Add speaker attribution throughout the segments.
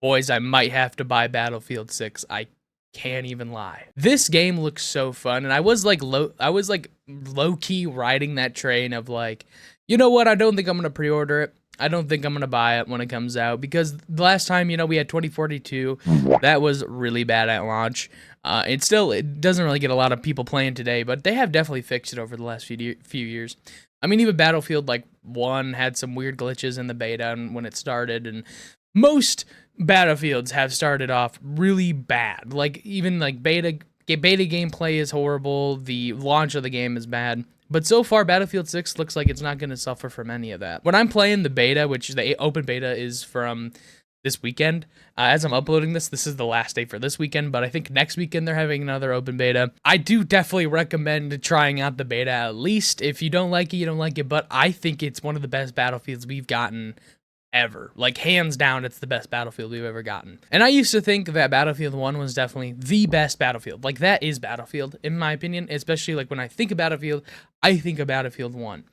Speaker 1: boys, I might have to buy Battlefield 6. I can't even lie. This game looks so fun, and I was like low key riding that train of like, you know what? I don't think I'm gonna pre-order it. I don't think I'm gonna buy it when it comes out because the last time, you know, we had 2042. That was really bad at launch. It doesn't really get a lot of people playing today, but they have definitely fixed it over the last few years. I mean, even Battlefield like 1 had some weird glitches in the beta and when it started, and most Battlefields have started off really bad. Like even like beta gameplay is horrible. The launch of the game is bad. But so far, Battlefield 6 looks like it's not going to suffer from any of that. When I'm playing the beta, which the open beta is from this weekend, as I'm uploading this is the last day for this weekend, but I think next weekend they're having another open beta. I do definitely recommend trying out the beta at least. If you don't like it, you don't like it, but I think it's one of the best Battlefields we've gotten ever. Like, hands down, it's the best Battlefield we've ever gotten. And I used to think that Battlefield 1 was definitely the best Battlefield. Like, that is Battlefield, in my opinion, especially, like, when I think of Battlefield, I think of Battlefield 1.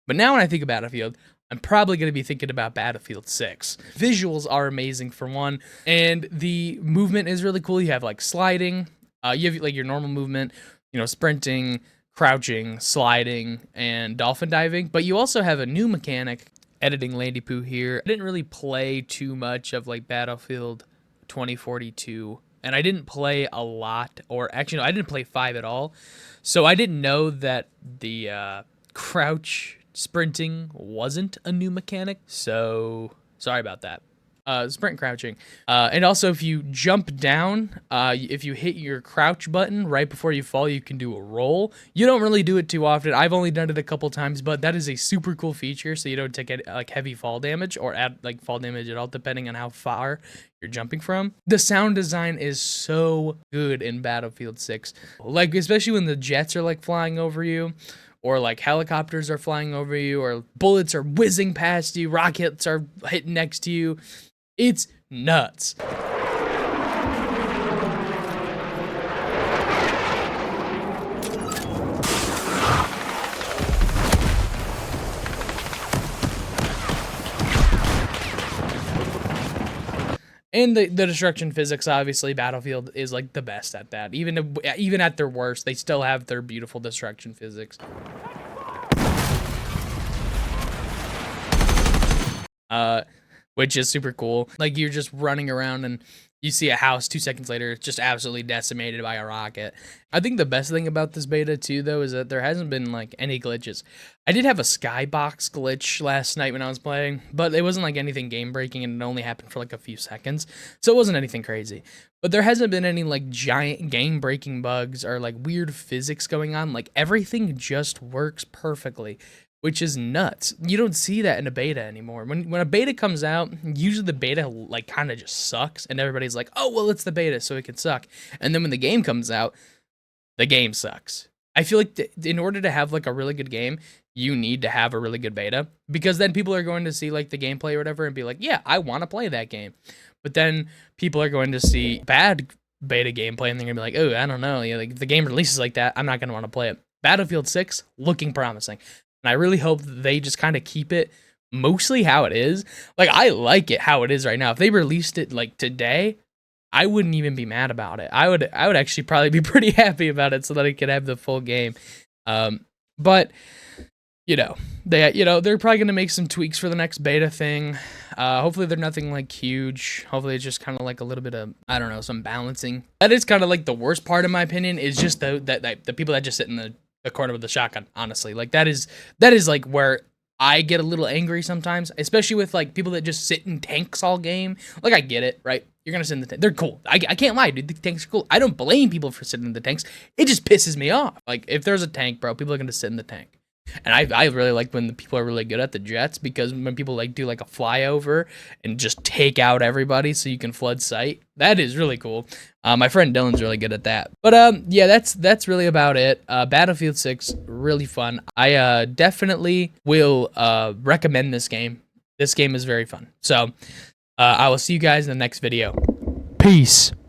Speaker 1: But now when I think of Battlefield, I'm probably going to be thinking about Battlefield 6. Visuals are amazing, for one, and the movement is really cool. You have, like, sliding, you have, like, your normal movement, you know, sprinting, crouching, sliding, and dolphin diving, but you also have a new mechanic. Editing Landypoo here. I didn't really play too much of like Battlefield 2042, and I didn't play a lot, or actually no, I didn't play 5 at all, so I didn't know that the crouch sprinting wasn't a new mechanic, so sorry about that. Sprint crouching. And also, if you jump down, if you hit your crouch button right before you fall, you can do a roll. You don't really do it too often. I've only done it a couple times, but that is a super cool feature, so you don't take like heavy fall damage or add like fall damage at all, depending on how far you're jumping from. The sound design is so good in Battlefield 6, like especially when the jets are like flying over you, or like helicopters are flying over you, or bullets are whizzing past you, rockets are hitting next to you. It's nuts. And the destruction physics, obviously, Battlefield is like the best at that. Even at their worst, they still have their beautiful destruction physics. Which is super cool. Like, you're just running around and you see a house 2 seconds later, it's just absolutely decimated by a rocket. I think the best thing about this beta too, though, is that there hasn't been like any glitches. I did have a skybox glitch last night when I was playing, but it wasn't like anything game breaking, and it only happened for like a few seconds, so it wasn't anything crazy. But there hasn't been any like giant game breaking bugs or like weird physics going on. Like, everything just works perfectly, which is nuts. You don't see that in a beta anymore. When a beta comes out, usually the beta like kind of just sucks, and everybody's like, oh, well, it's the beta, so it can suck. And then when the game comes out, the game sucks. I feel like in order to have like a really good game, you need to have a really good beta, because then people are going to see like the gameplay or whatever and be like, yeah, I want to play that game. But then people are going to see bad beta gameplay and they're gonna be like, oh, I don't know, like the game releases like that, I'm not gonna want to play it. Battlefield 6 looking promising. And I really hope that they just kind of keep it mostly how it is. Like, I like it how it is right now. If they released it like today, I wouldn't even be mad about it. I would actually probably be pretty happy about it so that I could have the full game. But they're probably gonna make some tweaks for the next beta thing. Hopefully they're nothing like huge. Hopefully it's just kind of like a little bit of, I don't know, some balancing. That is kind of like the worst part, in my opinion, is just the people that just sit in the corner with the shotgun. Honestly, like that is like where I get a little angry sometimes, especially with like people that just sit in tanks all game. Like, I get it, right? You're gonna sit in the tank. They're cool. I can't lie, dude. The tanks are cool. I don't blame people for sitting in the tanks. It just pisses me off. Like, if there's a tank, bro, people are gonna sit in the tank. And I really like when the people are really good at the jets, because when people like do like a flyover and just take out everybody so you can flood sight, that is really cool. My friend Dylan's really good at that. But yeah, that's really about it. Battlefield 6, really fun. I definitely will recommend this game. This game is very fun. So I will see you guys in the next video. Peace.